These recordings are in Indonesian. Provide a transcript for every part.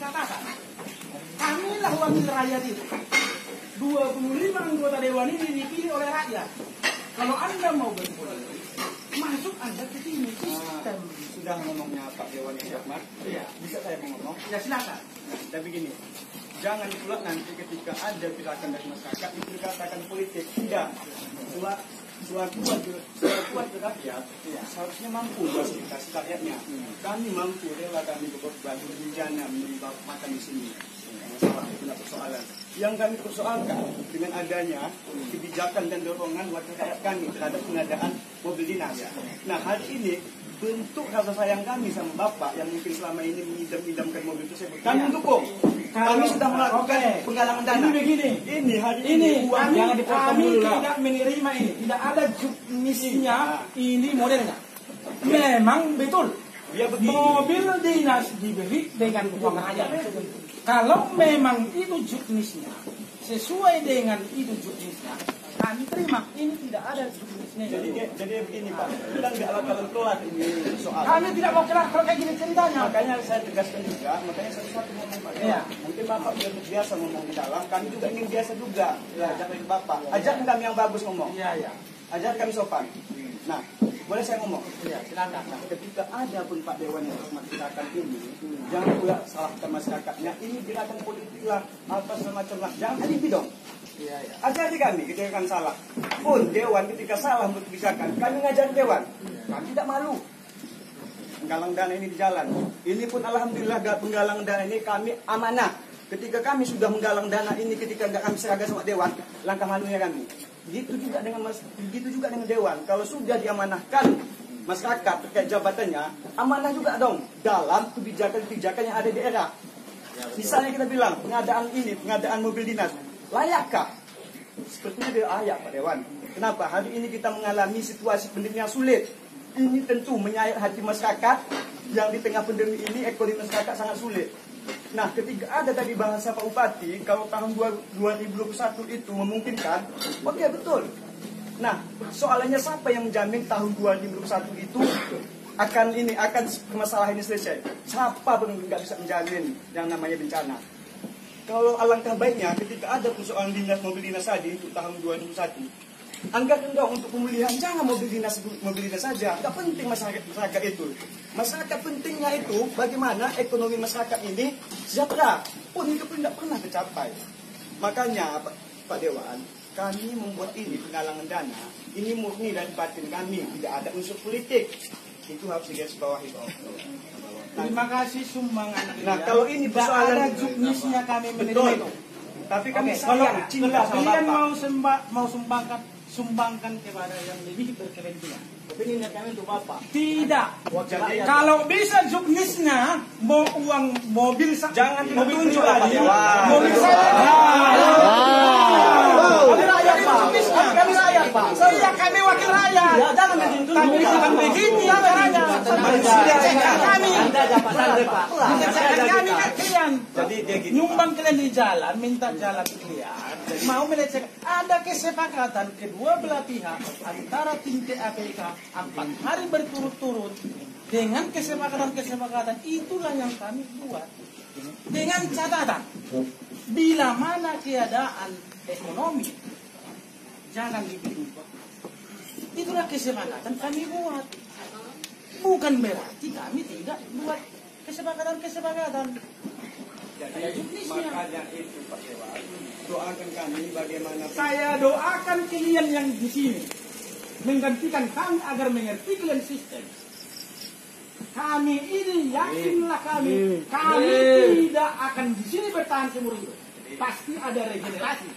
katakan, kamilah wakil rakyat itu. 25 anggota dewan ini dipilih oleh rakyat. Kalau Anda mau berpolitik, masuk Anda ke sini sistem. Sudah ngomongnya Pak Dewan Ahmad, Iya. Bisa saya ngomong? Ya silakan. Dan begini, jangan pula nanti ketika ada gerakan dari masyarakat itu dikatakan politik. Tidak. Selaku wakil rakyat, seharusnya mampu kasih rakyatnya. Kami mampu, rela kami bekerja di jana, makan di sini. Masalah itu tidak persoalan. Yang kami persoalkan dengan adanya kebijakan dan dorongan wakil rakyat kami terhadap pengadaan mobil dinas. Nah, hari ini bentuk rasa sayang kami sama Bapak yang mungkin selama ini mengidam-idamkan mobil tersebut. Kami dukung. Kami sudah melakukan penggalangan dana. Ini begini. Ini hari ini kami tidak menerima ini. Tidak ada juknisnya. Ini modelnya. Memang betul. Ya, mobil dinas dibeli dengan uang rakyat. Kalau memang itu juknisnya, sesuai dengan itu juknisnya, kami terima. Ini tidak ada juknisnya. Jadi begini Pak, kita nggak bakalan kelar ini soal. Kami tidak mau kelar kalau kayak gini ceritanya. Makanya saya tegaskan juga, makanya satu ngomong Pak. Iya. Mungkin Bapak biasa ngomong di dalam, kami juga ingin biasa juga. Ajak dari Bapak, ajak kami yang bagus ngomong. Iya. Ajak kami sopan. Nah, boleh saya ngomong? Iya, silakan. Nah, ketika ada pun Pak Dewan yang gerakan ini, jangan pula salahkan masyarakatnya. Ini gerakan politik lah, apa semacam lah. Jangan alibi dong. Iya. Ajari kami ketika kami salah. Pun Dewan ketika salah untuk kebijakan, kami ngajar Dewan. Kami tidak malu. Penggalang dana ini di jalan. Ini pun alhamdulillah penggalang dana ini kami amanah. Ketika kami sudah menggalang dana ini, ketika nggak kami seragam sama Dewan, langkah malunya kami. Begitu juga dengan Dewan. Kalau sudah diamanahkan masyarakat terkait jabatannya, amanah juga dong dalam kebijakan-kebijakan yang ada di daerah. Misalnya kita bilang pengadaan mobil dinas, layakkah? Sepertinya dia layak Pak Dewan. Kenapa? Hari ini kita mengalami situasi pandemi yang sulit. Ini tentu menyayat hati masyarakat yang di tengah pandemi ini ekonomi masyarakat sangat sulit. Nah, ketika ada tadi bahasa Pak Bupati, kalau tahun 2021 itu memungkinkan, oke betul. Nah, soalnya siapa yang menjamin tahun 2021 itu akan masalah ini selesai? Siapa pun nggak bisa menjamin yang namanya bencana. Kalau alangkah baiknya ketika ada persoalan dinas mobil dinas tadi untuk tahun 2021, anggarkan dong untuk pemulihan, jangan mobil dinas saja. Nggak penting masyarakat itu. Masyarakat pentingnya itu bagaimana ekonomi masyarakat ini sejahtera. Pun itu pun tidak pernah tercapai. Makanya Pak Dewan, kami membuat ini penggalangan dana, ini murni dari batin kami, tidak ada unsur politik. Itu harus digarisbawahi. Terima kasih sumbangan. Nah, kalau ini persoalan ada juknisnya kami menerima itu. Tapi kami kalau cinta sama kalian Bapak. mau sumbangkan kepada yang lebih berkepentingan. Tapi ini niat kami untuk Bapak. Tidak. Jadi, kalau bisa juknisnya mau uang mobil jangan mobil tunjuk lagi. Mobil saya. Kami rakyat Pak. Kami rakyat Pak. Saya kami wakil rakyat. Ya, jangan ditunjuk. Tapi bukan begini caranya. Kami. Kami kalian. Jadi dia gini. Nyumbang kalian di jalan, minta jalan kalian. Mau melecehkan. Ada kesepakatan kedua belah pihak antara tim TAPK 4 hari berturut-turut dengan kesepakatan itulah yang kami buat dengan catatan bila mana keadaan ekonomi jangan dibeli. Itulah kesepakatan kami buat, bukan berarti kami tidak buat kesepakatan. Jadi makanya itu Pak Dewan, doakan kami bagaimana. Saya doakan kalian yang di sini menggantikan kami agar mengerti kalian sistem. Kami ini yakinlah kami tidak akan di sini bertahan seumur hidup. Pasti ada regenerasi.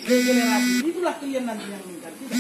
Regenerasi itulah kalian nanti yang menggantikan.